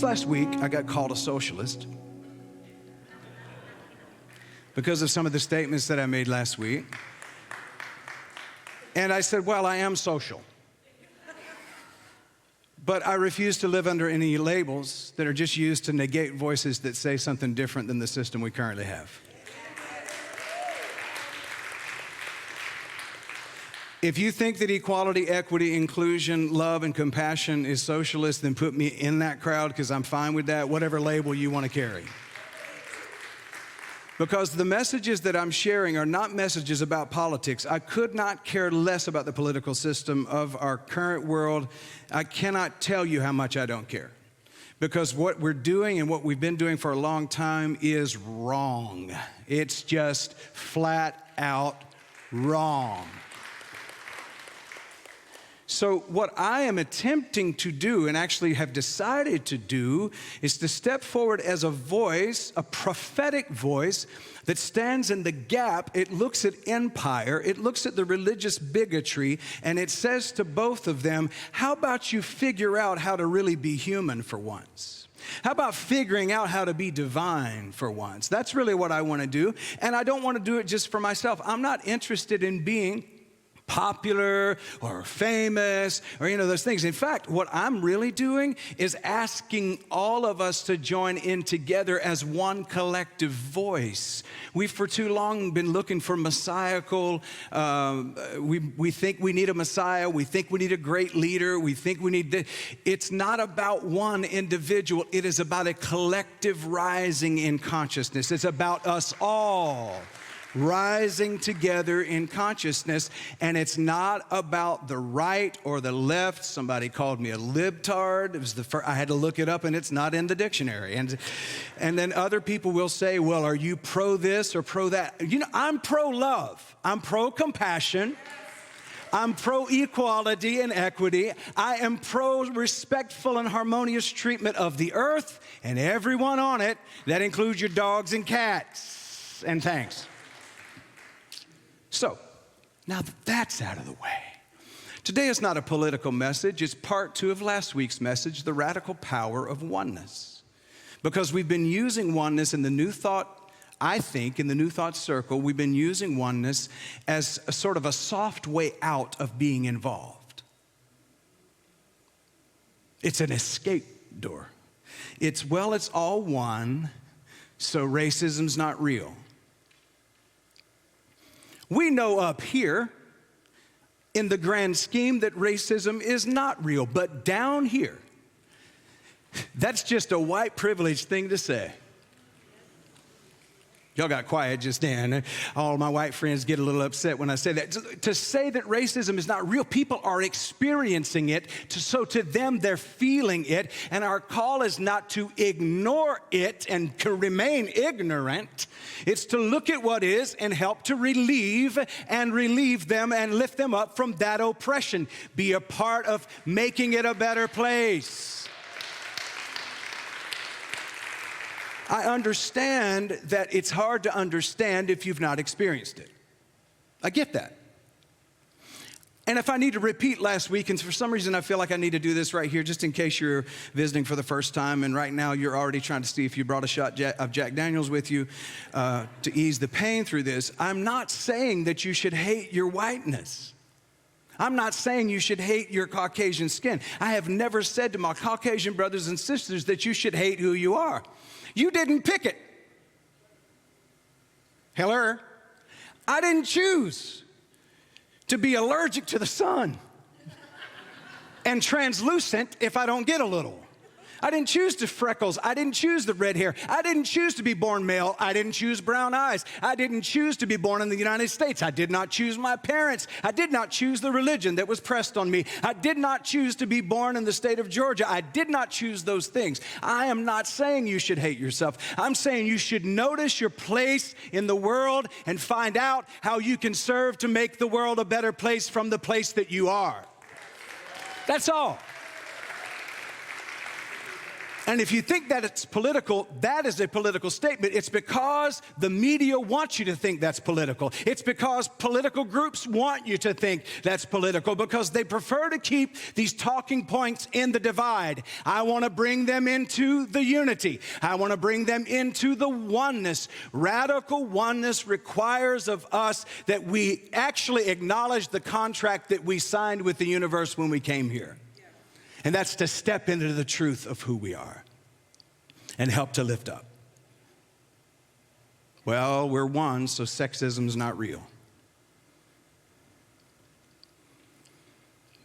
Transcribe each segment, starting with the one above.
This last week, I got called a socialist because of some of the statements that I made last week. And I said, well, I am social. But I refuse to live under any labels that are just used to negate voices that say something different than the system we currently have. If you think that equality, equity, inclusion, love, and compassion is socialist, then put me in that crowd because I'm fine with that, whatever label you want to carry. Because the messages that I'm sharing are not messages about politics. I could not care less about the political system of our current world. I cannot tell you how much I don't care. Because what we're doing and what we've been doing for a long time is wrong. It's just flat out wrong. So what I am attempting to do, and actually have decided to do, is to step forward as a voice, a prophetic voice, that stands in the gap. It looks at empire, it looks at the religious bigotry, and it says to both of them, how about you figure out how to really be human for once? How about figuring out how to be divine for once? That's really what I want to do, and I don't want to do it just for myself. I'm not interested in being popular or famous or those things. In fact, what I'm really doing is asking all of us to join in together as one collective voice. We've for too long been looking for messianical, we think we need a Messiah, we think we need a great leader, we think we need it's not about one individual, it is about a collective rising in consciousness. It's about us all rising together in consciousness, and it's not about the right or the left. Somebody called me a libtard. It was the first, I had to look it up, and it's not in the dictionary. And then other people will say, well, are you pro this or pro that? I'm pro-love. I'm pro-compassion. I'm pro-equality and equity. I am pro-respectful and harmonious treatment of the earth and everyone on it. That includes your dogs and cats. And thanks. So, now that that's out of the way, today is not a political message. It's part 2 of last week's message, the radical power of oneness. Because we've been using oneness in the New Thought, I think, in the New Thought circle, we've been using oneness as a sort of a soft way out of being involved. It's an escape door. It's all one, so racism's not real. We know up here, in the grand scheme, that racism is not real. But down here, that's just a white privilege thing to say. Y'all got quiet just then. All my white friends get a little upset when I say that. To say that racism is not real, people are experiencing it, so to them they're feeling it, and our call is not to ignore it and to remain ignorant. It's to look at what is and help to relieve them and lift them up from that oppression. Be a part of making it a better place. I understand that it's hard to understand if you've not experienced it. I get that. And if I need to repeat last week, and for some reason I feel like I need to do this right here, just in case you're visiting for the first time, and right now you're already trying to see if you brought a shot of Jack Daniels with you to ease the pain through this. I'm not saying that you should hate your whiteness. I'm not saying you should hate your Caucasian skin. I have never said to my Caucasian brothers and sisters that you should hate who you are. You didn't pick it. Hello? I didn't choose to be allergic to the sun and translucent if I don't get a little. I didn't choose the freckles. I didn't choose the red hair. I didn't choose to be born male. I didn't choose brown eyes. I didn't choose to be born in the United States. I did not choose my parents. I did not choose the religion that was pressed on me. I did not choose to be born in the state of Georgia. I did not choose those things. I am not saying you should hate yourself. I'm saying you should notice your place in the world and find out how you can serve to make the world a better place from the place that you are. That's all. And if you think that it's political, that is a political statement. It's because the media wants you to think that's political. It's because political groups want you to think that's political, because they prefer to keep these talking points in the divide. I want to bring them into the unity. I want to bring them into the oneness. Radical oneness requires of us that we actually acknowledge the contract that we signed with the universe when we came here. And that's to step into the truth of who we are and help to lift up. Well, we're one, so sexism's not real.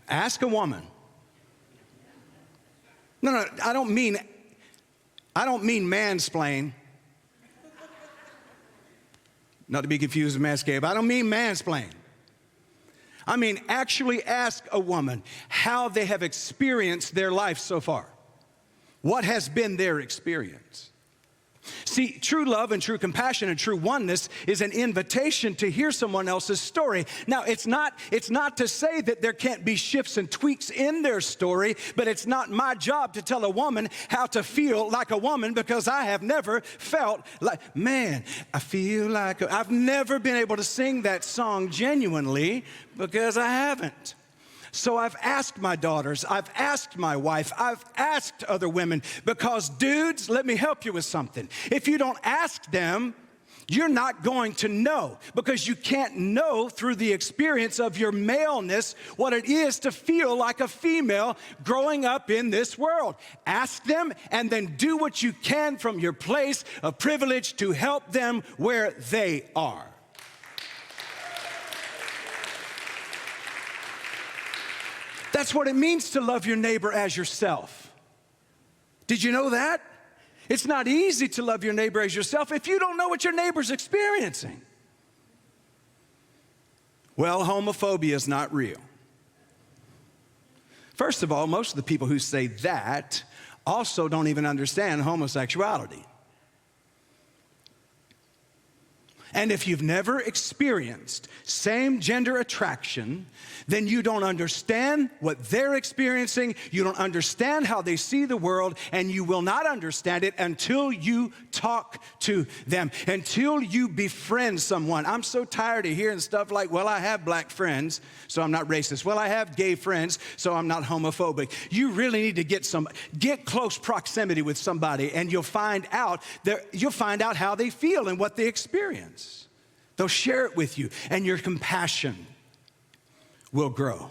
Ask a woman. No, I don't mean mansplain. Not to be confused with manscape. I don't mean mansplain. I mean, actually ask a woman how they have experienced their life so far. What has been their experience? See, true love and true compassion and true oneness is an invitation to hear someone else's story. Now, it's not to say that there can't be shifts and tweaks in their story, but it's not my job to tell a woman how to feel like a woman, because I have never felt like, man, I feel like, I've never been able to sing that song genuinely because I haven't. So I've asked my daughters, I've asked my wife, I've asked other women, because dudes, let me help you with something. If you don't ask them, you're not going to know, because you can't know through the experience of your maleness what it is to feel like a female growing up in this world. Ask them, and then do what you can from your place of privilege to help them where they are. That's what it means to love your neighbor as yourself. Did you know that? It's not easy to love your neighbor as yourself if you don't know what your neighbor's experiencing. Well, homophobia is not real. First of all, most of the people who say that also don't even understand homosexuality. And if you've never experienced same-gender attraction, then you don't understand what they're experiencing, you don't understand how they see the world, and you will not understand it until you talk to them, until you befriend someone. I'm so tired of hearing stuff like, well, I have black friends, so I'm not racist. Well, I have gay friends, so I'm not homophobic. You really need to get close proximity with somebody, and you'll find out how they feel and what they experience. They'll share it with you, and your compassion will grow.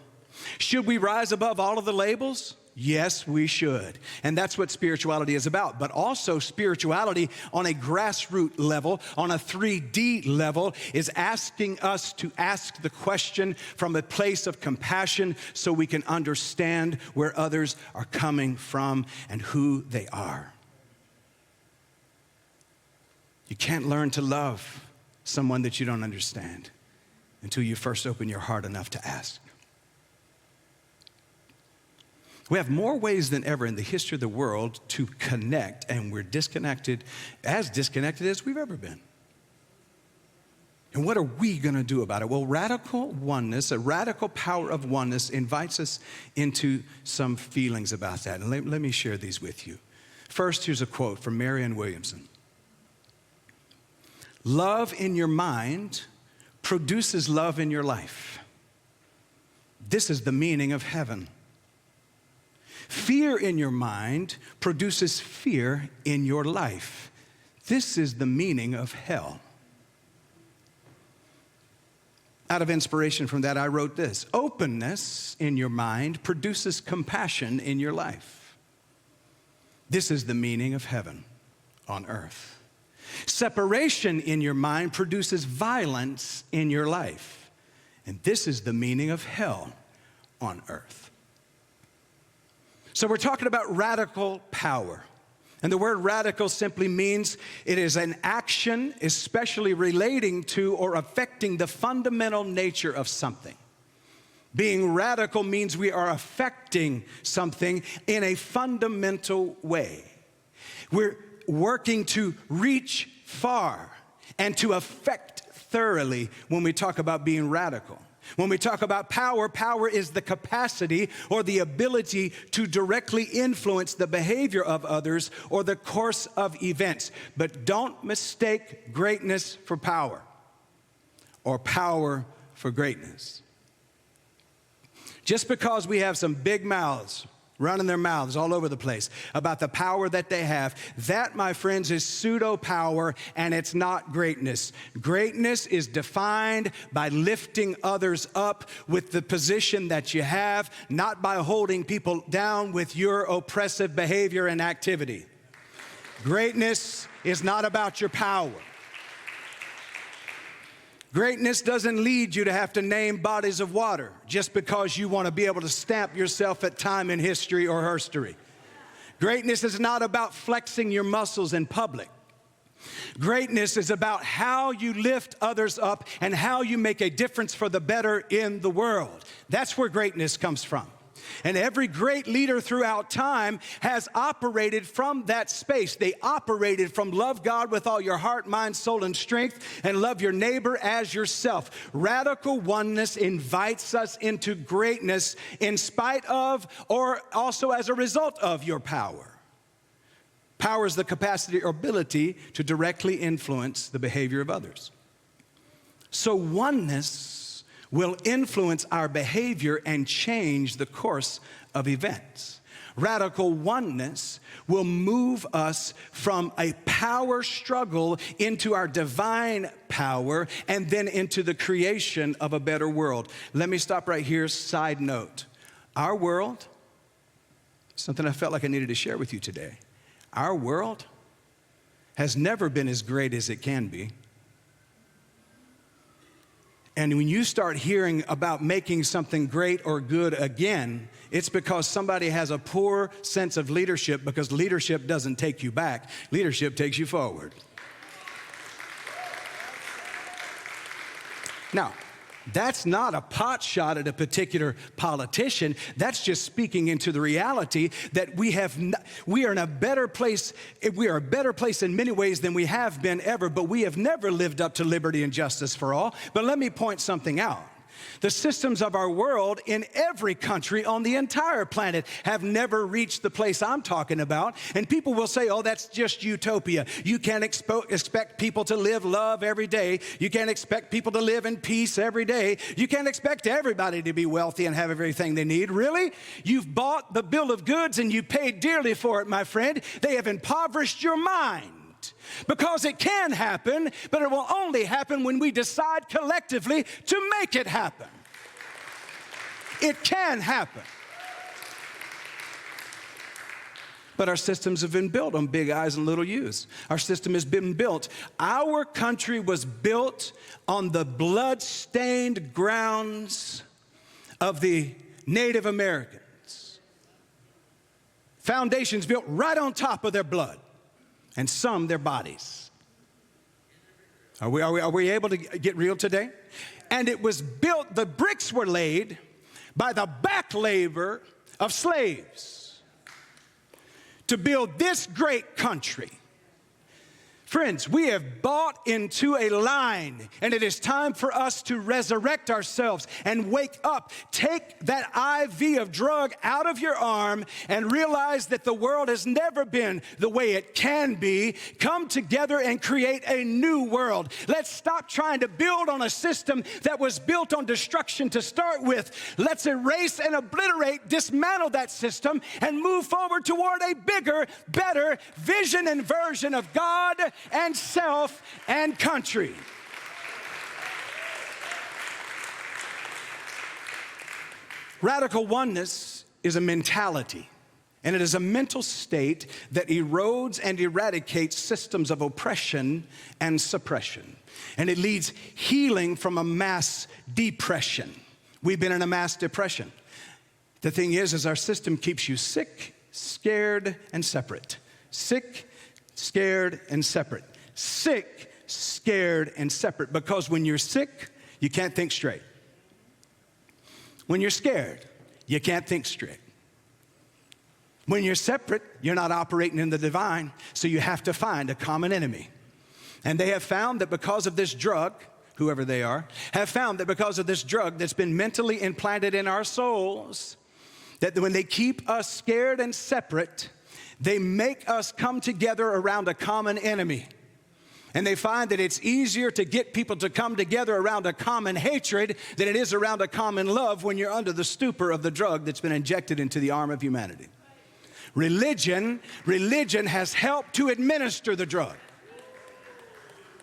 Should we rise above all of the labels? Yes, we should. And that's what spirituality is about. But also spirituality on a grassroots level, on a 3D level, is asking us to ask the question from a place of compassion so we can understand where others are coming from and who they are. You can't learn to love someone that you don't understand until you first open your heart enough to ask. We have more ways than ever in the history of the world to connect, and we're disconnected as we've ever been. And what are we going to do about it? Well, radical oneness, a radical power of oneness invites us into some feelings about that. And let me share these with you. First, here's a quote from Marianne Williamson. Love in your mind produces love in your life. This is the meaning of heaven. Fear in your mind produces fear in your life. This is the meaning of hell. Out of inspiration from that, I wrote this. Openness in your mind produces compassion in your life. This is the meaning of heaven on earth. Separation in your mind produces violence in your life. And this is the meaning of hell on earth. So we're talking about radical power. And the word radical simply means it is an action especially relating to or affecting the fundamental nature of something. Being radical means we are affecting something in a fundamental way. We're working to reach far and to affect thoroughly when we talk about being radical. When we talk about power, power is the capacity or the ability to directly influence the behavior of others or the course of events. But don't mistake greatness for power or power for greatness. Just because we have some big mouths running their mouths all over the place about the power that they have, that, my friends, is pseudo power, and it's not greatness. Greatness is defined by lifting others up with the position that you have, not by holding people down with your oppressive behavior and activity. Greatness is not about your power. Greatness doesn't lead you to have to name bodies of water just because you want to be able to stamp yourself at time in history or herstory. Greatness is not about flexing your muscles in public. Greatness is about how you lift others up and how you make a difference for the better in the world. That's where greatness comes from. And every great leader throughout time has operated from that space. They operated from love God with all your heart, mind, soul, and strength, and love your neighbor as yourself. Radical oneness invites us into greatness in spite of or also as a result of your power. Power is the capacity or ability to directly influence the behavior of others. So oneness will influence our behavior and change the course of events. Radical oneness will move us from a power struggle into our divine power and then into the creation of a better world. Let me stop right here. Side note. Our world, something I felt like I needed to share with you today. Our world has never been as great as it can be. And when you start hearing about making something great or good again, it's because somebody has a poor sense of leadership, because leadership doesn't take you back. Leadership takes you forward. Now, that's not a pot shot at a particular politician. That's just speaking into the reality that we are in a better place. We are a better place in many ways than we have been ever, but we have never lived up to liberty and justice for all. But let me point something out. The systems of our world in every country on the entire planet have never reached the place I'm talking about. And people will say, oh, that's just utopia. You can't expect people to live love every day. You can't expect people to live in peace every day. You can't expect everybody to be wealthy and have everything they need. Really? You've bought the bill of goods and you paid dearly for it, my friend. They have impoverished your mind. Because it can happen, but it will only happen when we decide collectively to make it happen. It can happen. But our systems have been built on big I's and little U's. Our system has been built. Our country was built on the blood-stained grounds of the Native Americans. Foundations built right on top of their blood. And some their bodies. Are we able to get real today? And it was built, the bricks were laid by the back labor of slaves to build this great country. Friends, we have bought into a line, and it is time for us to resurrect ourselves and wake up. Take that IV of drug out of your arm and realize that the world has never been the way it can be. Come together and create a new world. Let's stop trying to build on a system that was built on destruction to start with. Let's erase and obliterate, dismantle that system, and move forward toward a bigger, better vision and version of God and self and country. Radical oneness is a mentality, and it is a mental state that erodes and eradicates systems of oppression and suppression. And it leads healing from a mass depression. We've been in a mass depression. The thing is our system keeps you sick, scared, and separate. Sick, scared, and separate. Sick, scared, and separate. Because when you're sick, you can't think straight. When you're scared, you can't think straight. When you're separate, you're not operating in the divine, so you have to find a common enemy. And they have found that because of this drug whoever they are, have found that because of this drug that's been mentally implanted in our souls, that when they keep us scared and separate, they make us come together around a common enemy. And they find that it's easier to get people to come together around a common hatred than it is around a common love when you're under the stupor of the drug that's been injected into the arm of humanity. Religion has helped to administer the drug.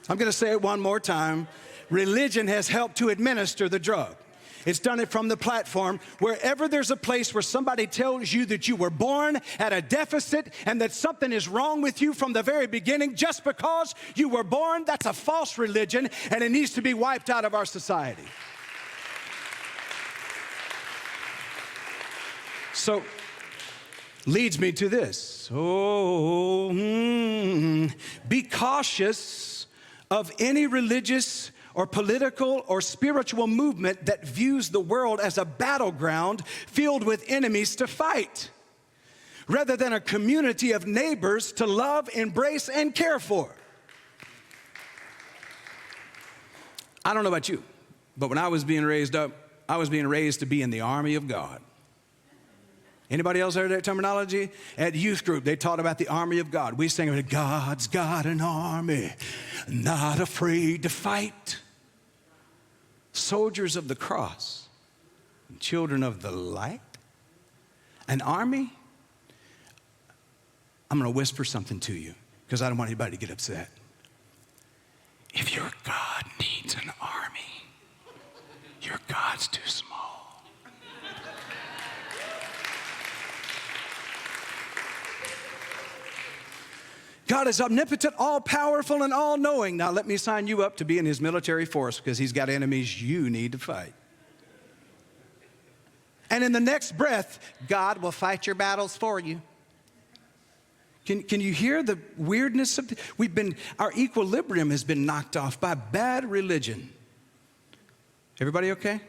I'm going to say it one more time. Religion has helped to administer the drug. It's done it from the platform. Wherever there's a place where somebody tells you that you were born at a deficit and that something is wrong with you from the very beginning just because you were born, that's a false religion, and it needs to be wiped out of our society. So, leads me to this. Be cautious of any religious or political or spiritual movement that views the world as a battleground filled with enemies to fight, rather than a community of neighbors to love, embrace, and care for. I don't know about you, but when I was being raised up, I was being raised to be in the army of God. Anybody else heard that terminology? At youth group, they taught about the army of God. We sang about God's got an army, not afraid to fight. Soldiers of the cross, children of the light. An army? I'm going to whisper something to you because I don't want anybody to get upset. If your God needs an army, your God's too small. God is omnipotent, all-powerful, and all-knowing. Now let me sign you up to be in his military force because he's got enemies you need to fight. And in the next breath, God will fight your battles for you. Can you hear the weirdness of our equilibrium has been knocked off by bad religion. Everybody okay?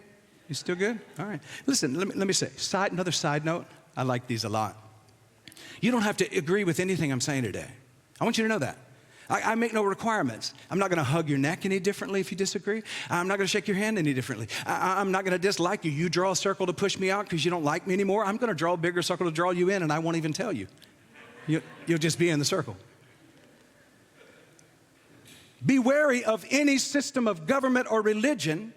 You still good? All right. Listen, let me say, another side note. I like these a lot. You don't have to agree with anything I'm saying today. I want you to know that. I make no requirements. I'm not going to hug your neck any differently if you disagree. I'm not going to shake your hand any differently. I'm not going to dislike you. You draw a circle to push me out because you don't like me anymore. I'm going to draw a bigger circle to draw you in, and I won't even tell you. You'll just be in the circle. Be wary of any system of government or religion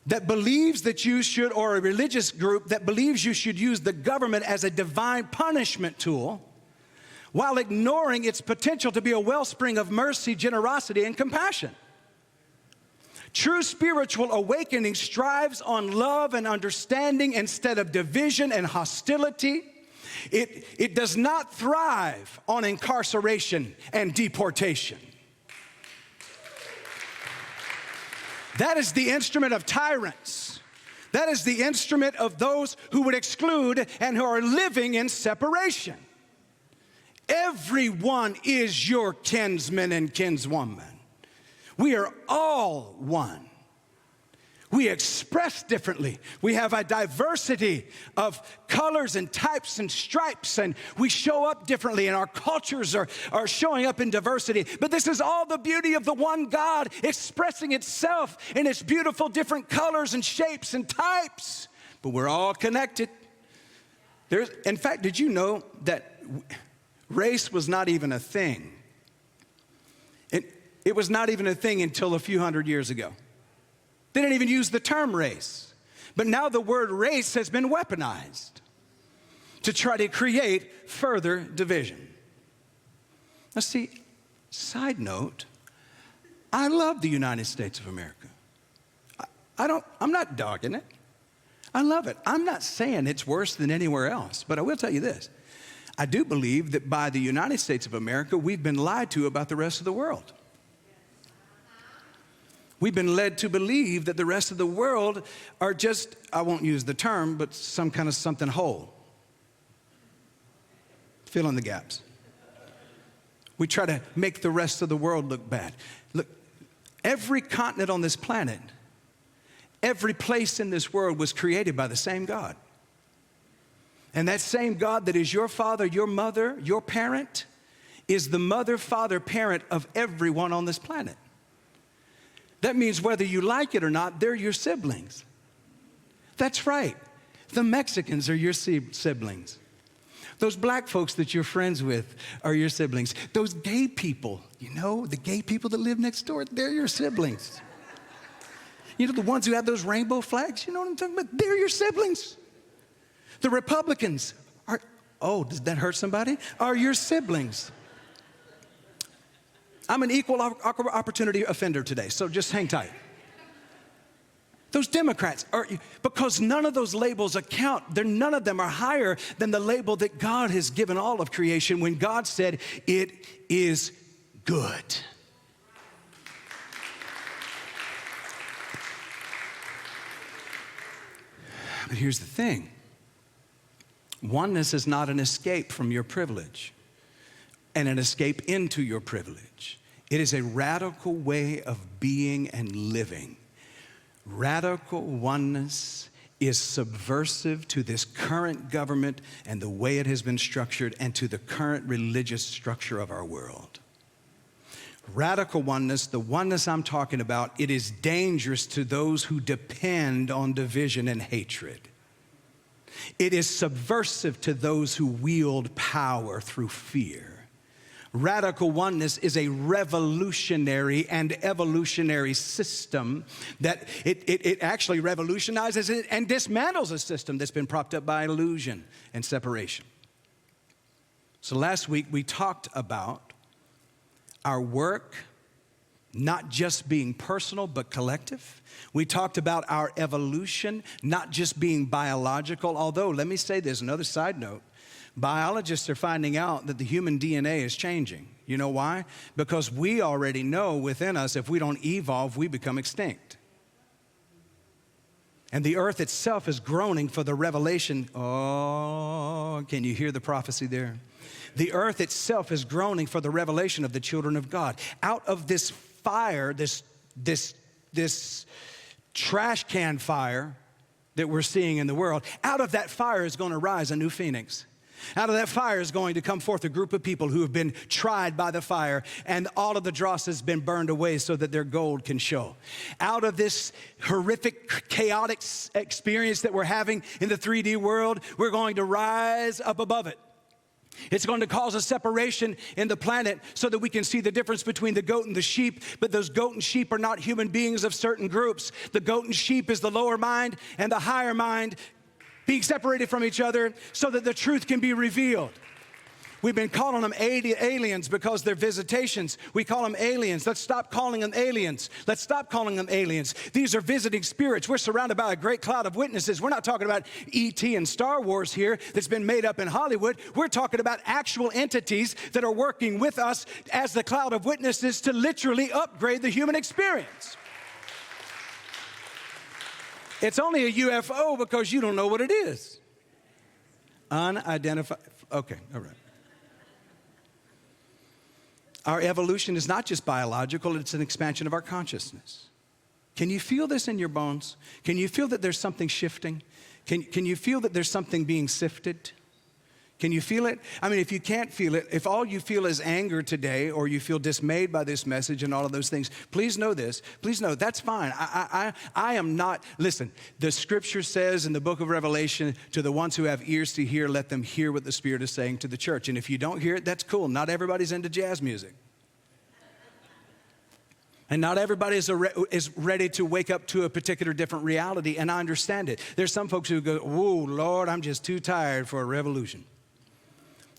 that believes that you should, or a religious group that believes you should use the government as a divine punishment tool, while ignoring its potential to be a wellspring of mercy, generosity, and compassion. True spiritual awakening strives on love and understanding instead of division and hostility. It does not thrive on incarceration and deportation. That is the instrument of tyrants. That is the instrument of those who would exclude and who are living in separation. Everyone is your kinsman and kinswoman. We are all one. We express differently. We have a diversity of colors and types and stripes, and we show up differently, and our cultures are showing up in diversity. But this is all the beauty of the one God expressing itself in its beautiful different colors and shapes and types. But we're all connected. In fact, did you know that race was not even a thing? It was not even a thing until a few hundred years ago. They didn't even use the term race. But now the word race has been weaponized to try to create further division. Now see, side note, I love the United States of America. I'm not dogging it. I love it. I'm not saying it's worse than anywhere else, but I will tell you this. I do believe that by the United States of America, we've been lied to about the rest of the world. We've been led to believe that the rest of the world are just, I won't use the term, but some kind of something whole. Fill in the gaps. We try to make the rest of the world look bad. Look, every continent on this planet, every place in this world was created by the same God. And that same God that is your father, your mother, your parent, is the mother, father, parent of everyone on this planet. That means whether you like it or not, they're your siblings. That's right. The Mexicans are your siblings. Those black folks that you're friends with are your siblings. Those gay people, the gay people that live next door, they're your siblings. The ones who have those rainbow flags, you know what I'm talking about? They're your siblings. The Republicans does that hurt somebody? Are your siblings. I'm an equal opportunity offender today, so just hang tight. Those Democrats because none of those labels account. None of them are higher than the label that God has given all of creation when God said, it is good. But here's the thing. Oneness is not an escape from your privilege and an escape into your privilege. It is a radical way of being and living. Radical oneness is subversive to this current government and the way it has been structured and to the current religious structure of our world. Radical oneness, the oneness I'm talking about, it is dangerous to those who depend on division and hatred. It is subversive to those who wield power through fear. Radical oneness is a revolutionary and evolutionary system that it actually revolutionizes it and dismantles a system that's been propped up by illusion and separation. So last week we talked about our work not just being personal but collective. We talked about our evolution not just being biological, although let me say this, another side note. Biologists are finding out that the human DNA is changing. You know why? Because we already know within us if we don't evolve, we become extinct. And the earth itself is groaning for the revelation. Oh, can you hear the prophecy there? The earth itself is groaning for the revelation of the children of God. Out of this fire, this trash can fire that we're seeing in the world, out of that fire is going to rise a new phoenix. Out of that fire is going to come forth a group of people who have been tried by the fire, and all of the dross has been burned away so that their gold can show. Out of this horrific, chaotic experience that we're having in the 3D world, we're going to rise up above it. It's going to cause a separation in the planet so that we can see the difference between the goat and the sheep, but those goat and sheep are not human beings of certain groups. The goat and sheep is the lower mind and the higher mind being separated from each other so that the truth can be revealed. We've been calling them aliens because they're visitations. We call them aliens. Let's stop calling them aliens. Let's stop calling them aliens. These are visiting spirits. We're surrounded by a great cloud of witnesses. We're not talking about E.T. and Star Wars here that's been made up in Hollywood. We're talking about actual entities that are working with us as the cloud of witnesses to literally upgrade the human experience. It's only a UFO because you don't know what it is. Unidentified. Okay, all right. Our evolution is not just biological, it's an expansion of our consciousness. Can you feel this in your bones? Can you feel that there's something shifting? Can you feel that there's something being sifted? Can you feel it? I mean, if you can't feel it, if all you feel is anger today, or you feel dismayed by this message and all of those things, please know this. Please know that's fine. I am not, listen, the scripture says in the book of Revelation, to the ones who have ears to hear, let them hear what the Spirit is saying to the church. And if you don't hear it, that's cool. Not everybody's into jazz music. And not everybody is ready to wake up to a particular different reality, and I understand it. There's some folks who go, "Whoa, Lord, I'm just too tired for a revolution."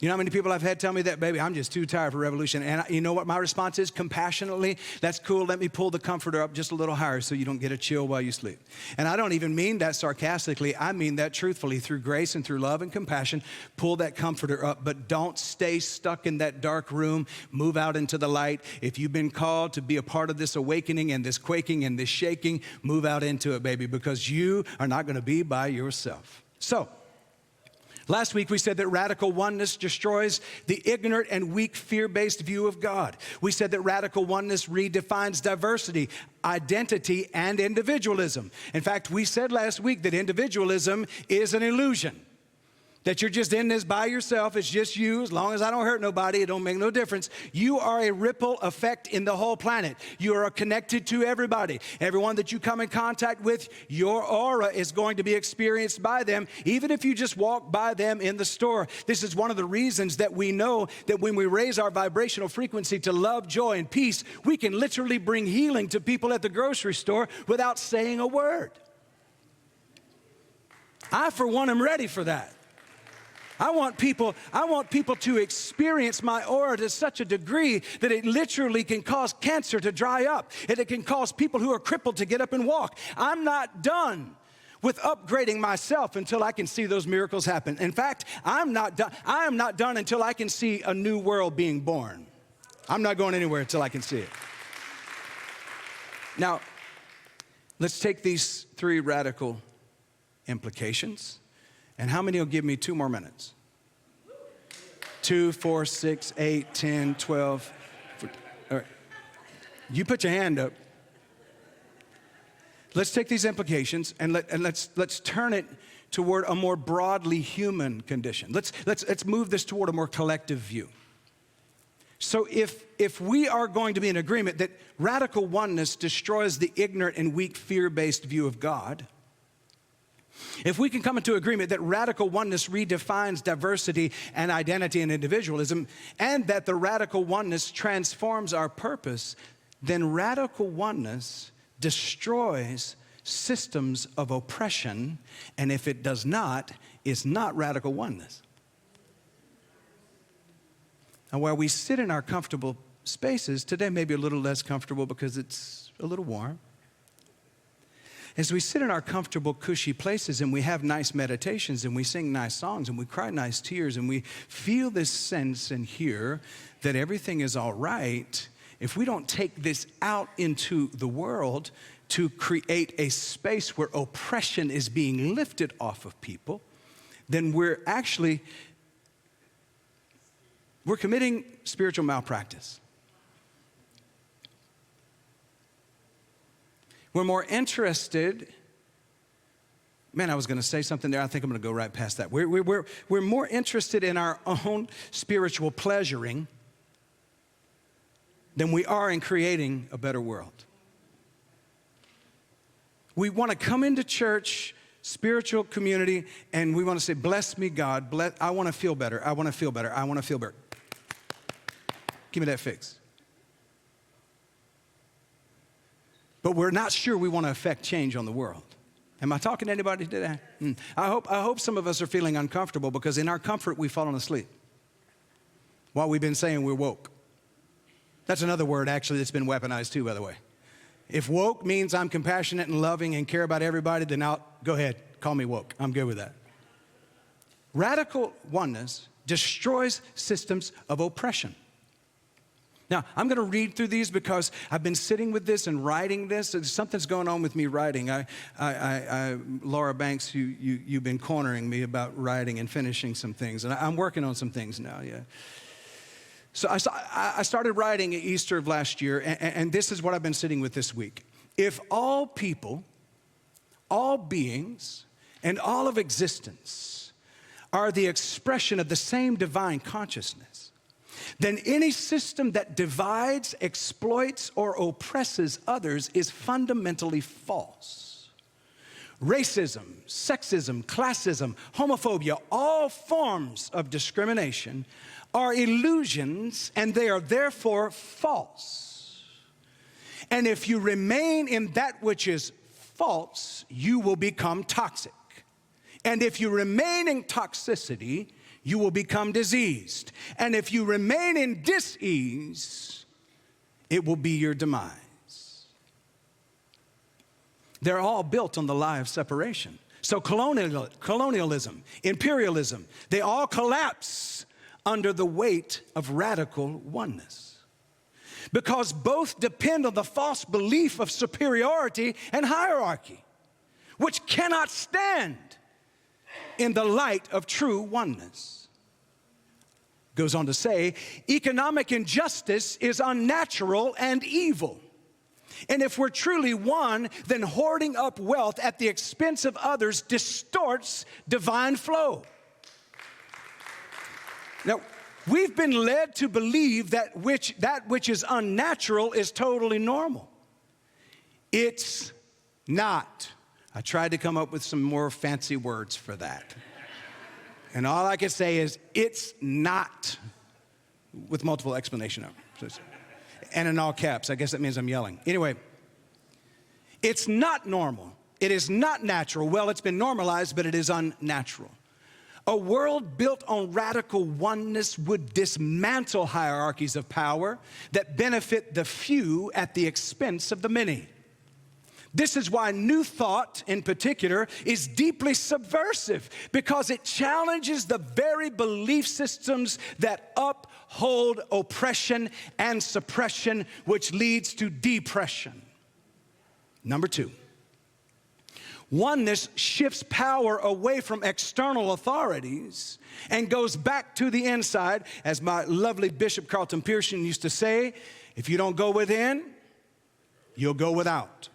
You know how many people I've had tell me that, baby, I'm just too tired for revolution. And you know what my response is? Compassionately, that's cool. Let me pull the comforter up just a little higher so you don't get a chill while you sleep. And I don't even mean that sarcastically. I mean that truthfully. Through grace and through love and compassion, pull that comforter up. But don't stay stuck in that dark room. Move out into the light. If you've been called to be a part of this awakening and this quaking and this shaking, move out into it, baby, because you are not going to be by yourself. So, last week we said that radical oneness destroys the ignorant and weak fear-based view of God. We said that radical oneness redefines diversity, identity, and individualism. In fact, we said last week that individualism is an illusion. that you're just in this by yourself. It's just you. As long as I don't hurt nobody, it don't make no difference. You are a ripple effect in the whole planet. You are connected to everybody. Everyone that you come in contact with, your aura is going to be experienced by them, even if you just walk by them in the store. This is one of the reasons that we know that when we raise our vibrational frequency to love, joy, and peace, we can literally bring healing to people at the grocery store without saying a word. I, for one, am ready for that. I want people to experience my aura to such a degree that it literally can cause cancer to dry up, and it can cause people who are crippled to get up and walk. I'm not done with upgrading myself until I can see those miracles happen. In fact, I am not done until I can see a new world being born. I'm not going anywhere until I can see it. Now, let's take these 3 radical implications. And how many will give me 2 more minutes? 2, 4, 6, 8, 10, 12. All right. You put your hand up. Let's take these implications and let's turn it toward a more broadly human condition. Let's move this toward a more collective view. So if we are going to be in agreement that radical oneness destroys the ignorant and weak fear-based view of God, if we can come into agreement that radical oneness redefines diversity and identity and individualism, and that the radical oneness transforms our purpose, then radical oneness destroys systems of oppression, and if it does not, it's not radical oneness. And while we sit in our comfortable spaces, today may be a little less comfortable because it's a little warm. As we sit in our comfortable, cushy places and we have nice meditations and we sing nice songs and we cry nice tears and we feel this sense and hear that everything is all right, if we don't take this out into the world to create a space where oppression is being lifted off of people, then we're committing spiritual malpractice. We're more interested, man, I was going to say something there. I think I'm going to go right past that. We're more interested in our own spiritual pleasuring than we are in creating a better world. We want to come into church, spiritual community, and we want to say, bless me, God. I want to feel better. I want to feel better. I want to feel better. Give me that fix. But we're not sure we want to affect change on the world. Am I talking to anybody today? I hope some of us are feeling uncomfortable because in our comfort we've fallen asleep while we've been saying we're woke. That's another word actually that's been weaponized too, by the way. If woke means I'm compassionate and loving and care about everybody, then go ahead, call me woke. I'm good with that. Radical oneness destroys systems of oppression. Now, I'm going to read through these because I've been sitting with this and writing this. Something's going on with me writing. Laura Banks, you've been cornering me about writing and finishing some things, and I'm working on some things now, yeah. So I started writing at Easter of last year, and this is what I've been sitting with this week. If all people, all beings, and all of existence are the expression of the same divine consciousness, then any system that divides, exploits, or oppresses others is fundamentally false. Racism, sexism, classism, homophobia, all forms of discrimination are illusions, and they are therefore false. And if you remain in that which is false, you will become toxic. And if you remain in toxicity, you will become diseased. And if you remain in dis-ease, it will be your demise. They're all built on the lie of separation. So colonialism, imperialism, they all collapse under the weight of radical oneness. Because both depend on the false belief of superiority and hierarchy, which cannot stand in the light of true oneness. Goes on to say, economic injustice is unnatural and evil. And if we're truly one, then hoarding up wealth at the expense of others distorts divine flow. Now, we've been led to believe that which is unnatural is totally normal. It's not. I tried to come up with some more fancy words for that. And all I can say is, it's not, with multiple explanation of it. And in all caps. I guess that means I'm yelling. Anyway, it's not normal. It is not natural. Well, it's been normalized, but it is unnatural. A world built on radical oneness would dismantle hierarchies of power that benefit the few at the expense of the many. This is why New Thought, in particular, is deeply subversive, because it challenges the very belief systems that uphold oppression and suppression, which leads to depression. Number two, oneness shifts power away from external authorities and goes back to the inside. As my lovely Bishop Carlton Pearson used to say, if you don't go within, you'll go without.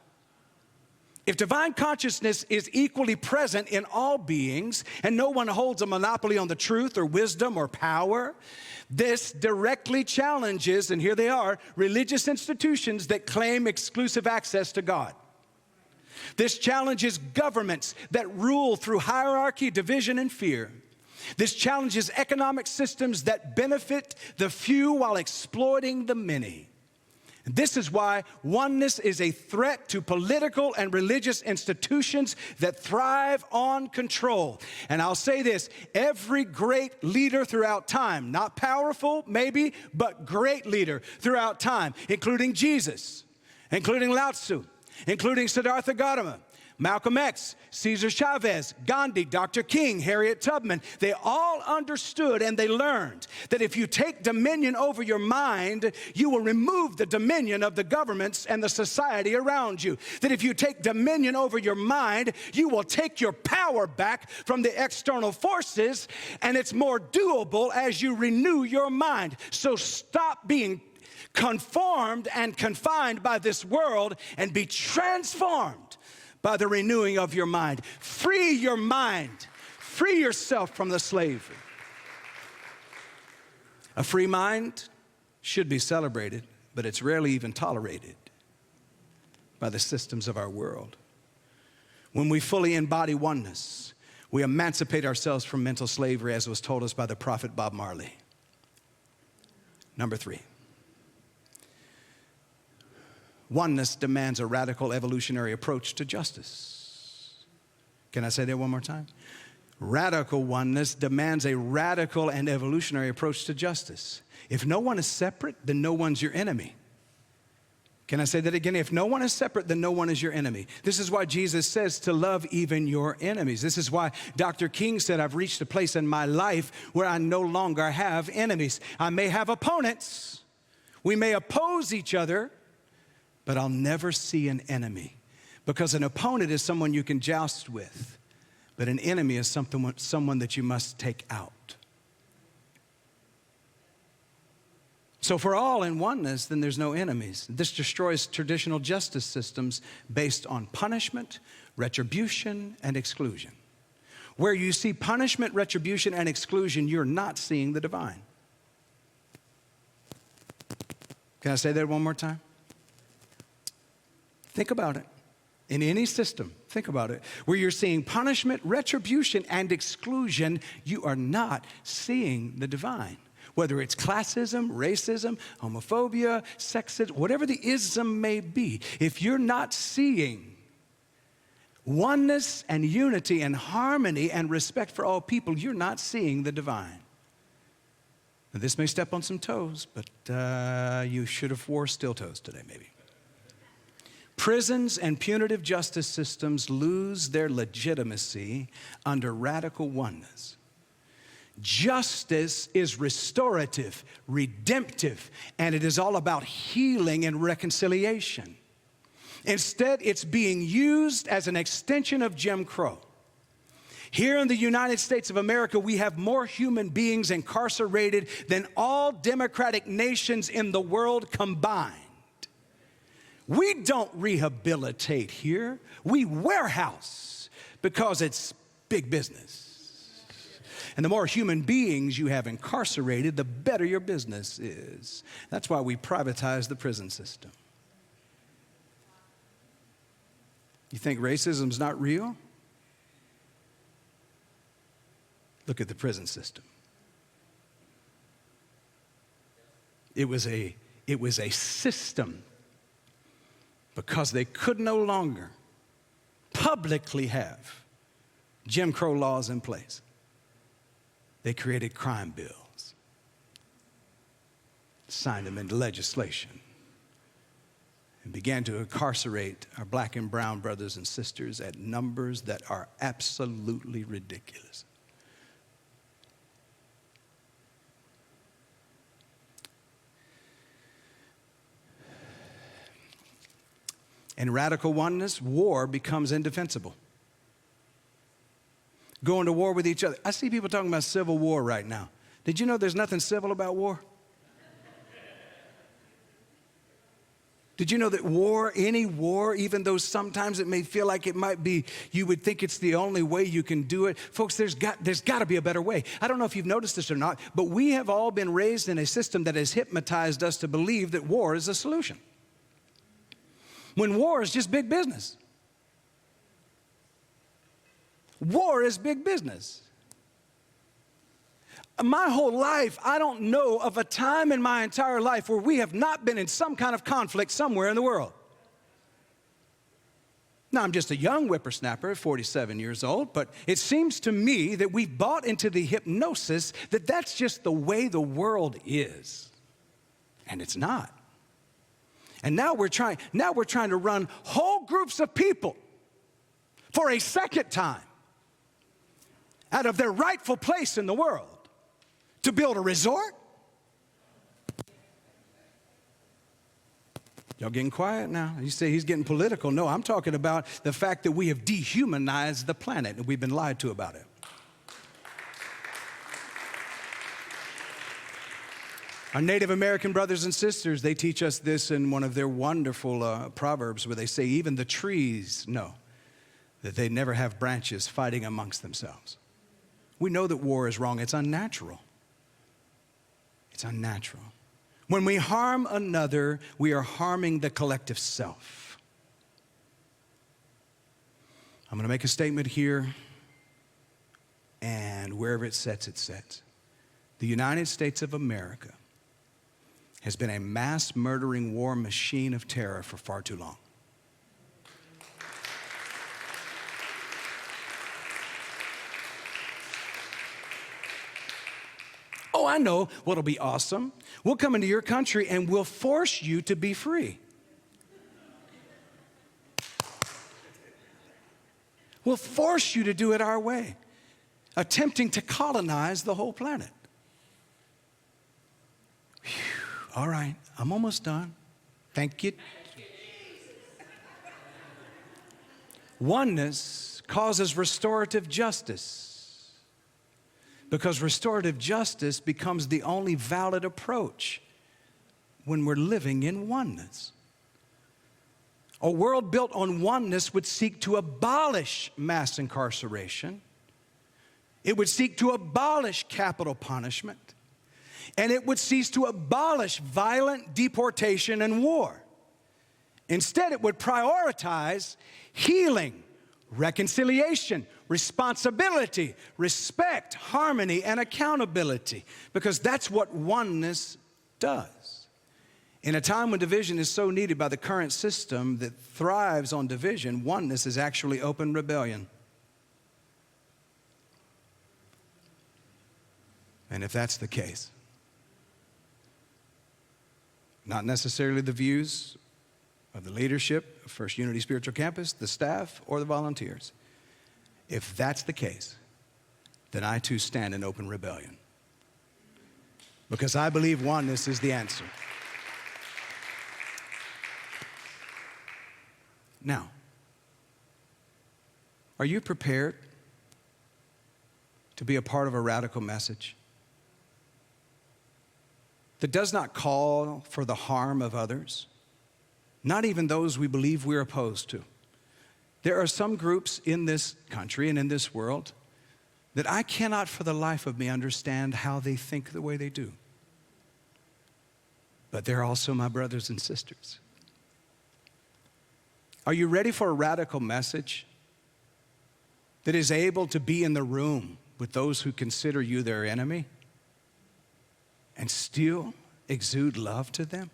If divine consciousness is equally present in all beings and no one holds a monopoly on the truth or wisdom or power, this directly challenges, and here they are, religious institutions that claim exclusive access to God. This challenges governments that rule through hierarchy, division, and fear. This challenges economic systems that benefit the few while exploiting the many. This is why oneness is a threat to political and religious institutions that thrive on control. And I'll say this, every great leader throughout time, not powerful maybe, but great leader throughout time, including Jesus, including Lao Tzu, including Siddhartha Gautama, Malcolm X, Cesar Chavez, Gandhi, Dr. King, Harriet Tubman, they all understood and they learned that if you take dominion over your mind, you will remove the dominion of the governments and the society around you. That if you take dominion over your mind, you will take your power back from the external forces, and it's more doable as you renew your mind. So stop being conformed and confined by this world and be transformed by the renewing of your mind. Free your mind. Free yourself from the slavery. A free mind should be celebrated, but it's rarely even tolerated by the systems of our world. When we fully embody oneness, we emancipate ourselves from mental slavery, as was told us by the prophet Bob Marley. Number three. Oneness demands a radical evolutionary approach to justice. Can I say that one more time? Radical oneness demands a radical and evolutionary approach to justice. If no one is separate, then no one's your enemy. Can I say that again? If no one is separate, then no one is your enemy. This is why Jesus says to love even your enemies. This is why Dr. King said, I've reached a place in my life where I no longer have enemies. I may have opponents. We may oppose each other, but I'll never see an enemy, because an opponent is someone you can joust with, but an enemy is someone that you must take out. So if we're all in oneness, then there's no enemies. This destroys traditional justice systems based on punishment, retribution, and exclusion. Where you see punishment, retribution, and exclusion, you're not seeing the divine. Can I say that one more time? Think about it. In any system, think about it. Where you're seeing punishment, retribution, and exclusion, you are not seeing the divine. Whether it's classism, racism, homophobia, sexism, whatever the ism may be, if you're not seeing oneness and unity and harmony and respect for all people, you're not seeing the divine. Now, this may step on some toes, but you should have wore steel toes today, maybe. Prisons and punitive justice systems lose their legitimacy under radical oneness. Justice is restorative, redemptive, and it is all about healing and reconciliation. Instead, it's being used as an extension of Jim Crow. Here in the United States of America, we have more human beings incarcerated than all democratic nations in the world combined. We don't rehabilitate here. We warehouse because it's big business. And the more human beings you have incarcerated, the better your business is. That's why we privatize the prison system. You think racism's not real? Look at the prison system. It was a system because they could no longer publicly have Jim Crow laws in place. They created crime bills, signed them into legislation, and began to incarcerate our black and brown brothers and sisters at numbers that are absolutely ridiculous. In radical oneness, war becomes indefensible. Going to war with each other. I see people talking about civil war right now. Did you know there's nothing civil about war? Did you know that war, any war, even though sometimes it may feel like it might be, you would think it's the only way you can do it. Folks, there's got to be a better way. I don't know if you've noticed this or not, but we have all been raised in a system that has hypnotized us to believe that war is a solution. When war is just big business. War is big business. My whole life, I don't know of a time in my entire life where we have not been in some kind of conflict somewhere in the world. Now, I'm just a young whippersnapper, 47 years old, but it seems to me that we've bought into the hypnosis that that's just the way the world is. And it's not. And now we're trying to run whole groups of people for a second time out of their rightful place in the world to build a resort. Y'all getting quiet now? You say he's getting political. No, I'm talking about the fact that we have dehumanized the planet and we've been lied to about it. Our Native American brothers and sisters, they teach us this in one of their wonderful proverbs where they say even the trees know that they never have branches fighting amongst themselves. We know that war is wrong. It's unnatural. It's unnatural. When we harm another, we are harming the collective self. I'm going to make a statement here, and wherever it sets, it sets. The United States of America has been a mass murdering war machine of terror for far too long. Oh, I know what'll be awesome. We'll come into your country and we'll force you to be free. We'll force you to do it our way, attempting to colonize the whole planet. Whew. All right, I'm almost done. Thank you. Oneness causes restorative justice because restorative justice becomes the only valid approach when we're living in oneness. A world built on oneness would seek to abolish mass incarceration. It would seek to abolish capital punishment. And it would cease to abolish violent deportation and war. Instead, it would prioritize healing, reconciliation, responsibility, respect, harmony, and accountability, because that's what oneness does. In a time when division is so needed by the current system that thrives on division, oneness is actually open rebellion. And if that's the case, not necessarily the views of the leadership of First Unity Spiritual Campus, the staff, or the volunteers. If that's the case, then I too stand in open rebellion. Because I believe oneness is the answer. Now, are you prepared to be a part of a radical message that does not call for the harm of others, not even those we believe we're opposed to? There are some groups in this country and in this world that I cannot for the life of me understand how they think the way they do. But they're also my brothers and sisters. Are you ready for a radical message that is able to be in the room with those who consider you their enemy and still exude love to them?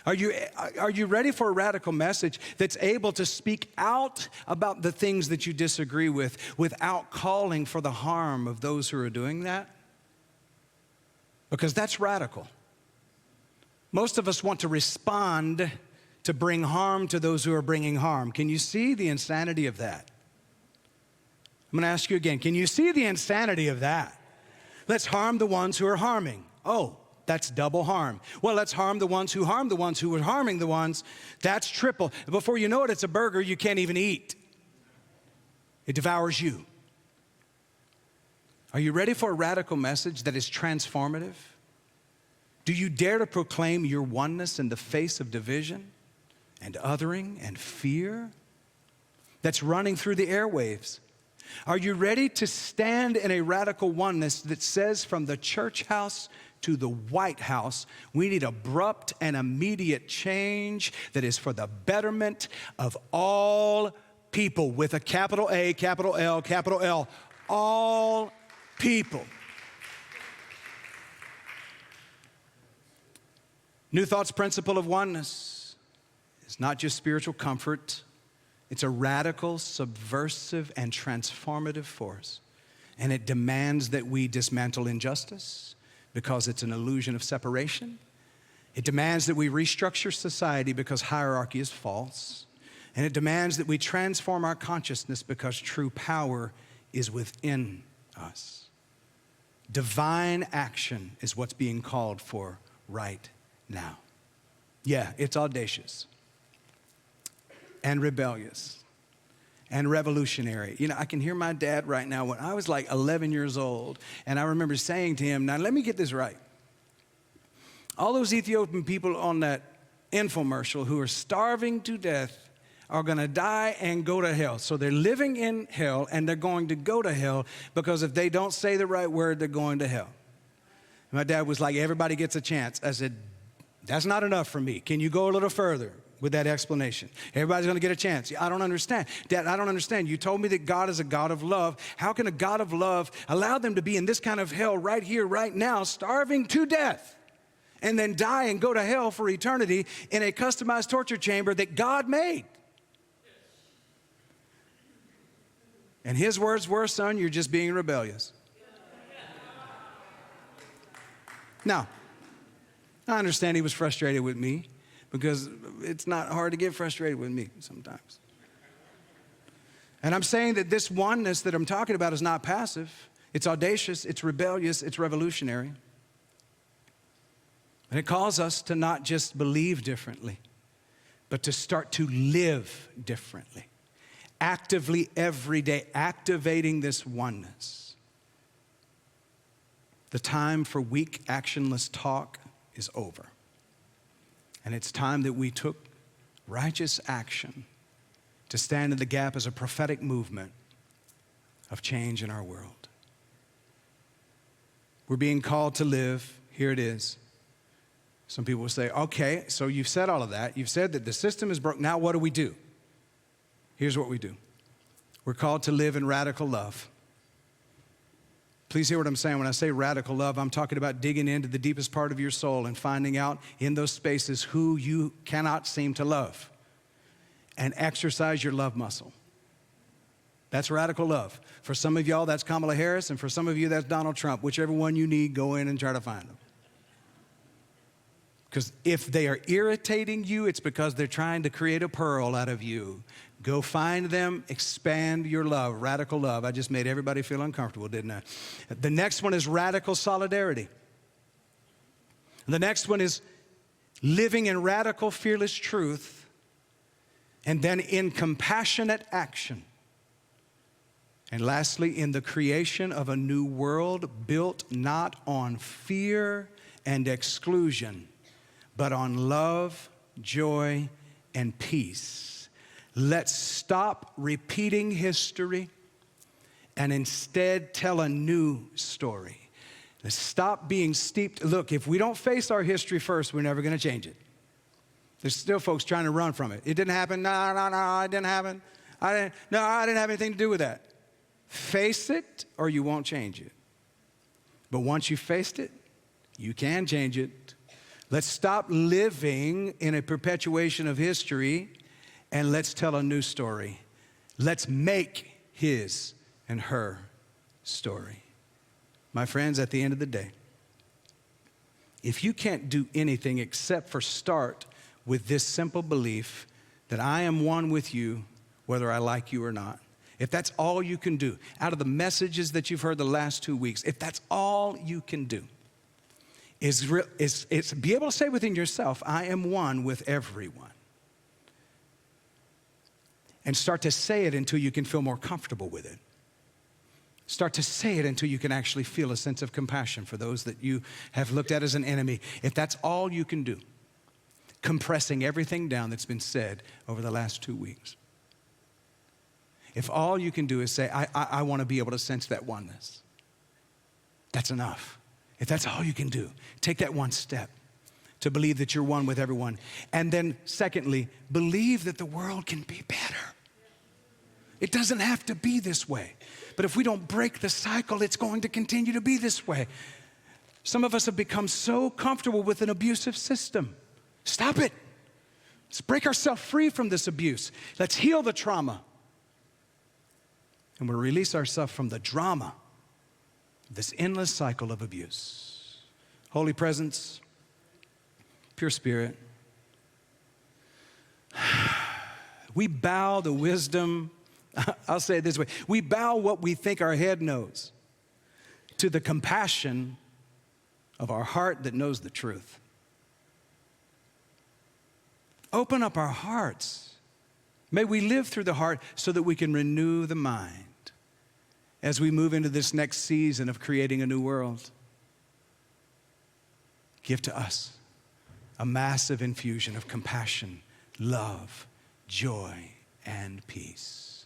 Are you ready for a radical message that's able to speak out about the things that you disagree with without calling for the harm of those who are doing that? Because that's radical. Most of us want to respond to bring harm to those who are bringing harm. Can you see the insanity of that? I'm going to ask you again. Can you see the insanity of that? Let's harm the ones who are harming. Oh, that's double harm. Well, let's harm the ones who harm the ones who are harming the ones. That's triple. Before you know it, it's a burger you can't even eat. It devours you. Are you ready for a radical message that is transformative? Do you dare to proclaim your oneness in the face of division and othering and fear that's running through the airwaves? Are you ready to stand in a radical oneness that says from the church house to the White House, we need abrupt and immediate change that is for the betterment of all people with a capital A, capital L, capital L, all people. New Thought's principle of oneness is not just spiritual comfort. It's a radical, subversive, and transformative force. And it demands that we dismantle injustice because it's an illusion of separation. It demands that we restructure society because hierarchy is false. And it demands that we transform our consciousness because true power is within us. Divine action is what's being called for right now. Yeah, it's audacious and rebellious and revolutionary. You know, I can hear my dad right now. When I was like 11 years old, and I remember saying to him, now let me get this right. All those Ethiopian people on that infomercial who are starving to death are going to die and go to hell. So they're living in hell, and they're going to go to hell because if they don't say the right word, they're going to hell. My dad was like, everybody gets a chance. I said, that's not enough for me. Can you go a little further with that explanation? Everybody's going to get a chance. I don't understand. Dad, I don't understand. You told me that God is a God of love. How can a God of love allow them to be in this kind of hell right here, right now, starving to death, and then die and go to hell for eternity in a customized torture chamber that God made? And his words were, son, you're just being rebellious. Now, I understand he was frustrated with me because it's not hard to get frustrated with me sometimes. And I'm saying that this oneness that I'm talking about is not passive. It's audacious, it's rebellious, it's revolutionary. And it calls us to not just believe differently, but to start to live differently. Actively every day, activating this oneness. The time for weak, actionless talk is over. And it's time that we took righteous action to stand in the gap as a prophetic movement of change in our world. We're being called to live. Here it is. Some people will say, okay, so you've said all of that. You've said that the system is broken. Now what do we do? Here's what we do. We're called to live in radical love. Please hear what I'm saying. When I say radical love, I'm talking about digging into the deepest part of your soul and finding out in those spaces who you cannot seem to love and exercise your love muscle. That's radical love. For some of y'all, that's Kamala Harris, and for some of you, that's Donald Trump. Whichever one you need, go in and try to find them. Because if they are irritating you, it's because they're trying to create a pearl out of you. Go find them, expand your love, radical love. I just made everybody feel uncomfortable, didn't I? The next one is radical solidarity. The next one is living in radical, fearless truth, and then in compassionate action. And lastly, in the creation of a new world built not on fear and exclusion, but on love, joy, and peace. Let's stop repeating history and instead tell a new story. Let's stop being steeped. Look, if we don't face our history first, we're never going to change it. There's still folks trying to run from it. It didn't happen. No, it didn't happen. I didn't have anything to do with that. Face it or you won't change it. But once you faced it, you can change it. Let's stop living in a perpetuation of history and let's tell a new story. Let's make his and her story. My friends, at the end of the day, if you can't do anything except for start with this simple belief that I am one with you, whether I like you or not, if that's all you can do, out of the messages that you've heard the last 2 weeks, if that's all you can do, is be able to say within yourself, I am one with everyone. And start to say it until you can feel more comfortable with it. Start to say it until you can actually feel a sense of compassion for those that you have looked at as an enemy. If that's all you can do, compressing everything down that's been said over the last 2 weeks. If all you can do is say, I want to be able to sense that oneness, that's enough. If that's all you can do, take that one step to believe that you're one with everyone. And then secondly, believe that the world can be better. It doesn't have to be this way. But if we don't break the cycle, it's going to continue to be this way. Some of us have become so comfortable with an abusive system. Stop it. Let's break ourselves free from this abuse. Let's heal the trauma. And we'll release ourselves from the drama, this endless cycle of abuse. Holy presence, pure spirit, we bow the wisdom, I'll say it this way, we bow what we think our head knows to the compassion of our heart that knows the truth. Open up our hearts. May we live through the heart so that we can renew the mind as we move into this next season of creating a new world. Give to us a massive infusion of compassion, love, joy, and peace.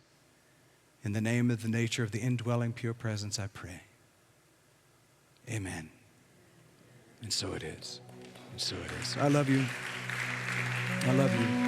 In the name of the nature of the indwelling pure presence, I pray. Amen. And so it is. And so it is. I love you. I love you.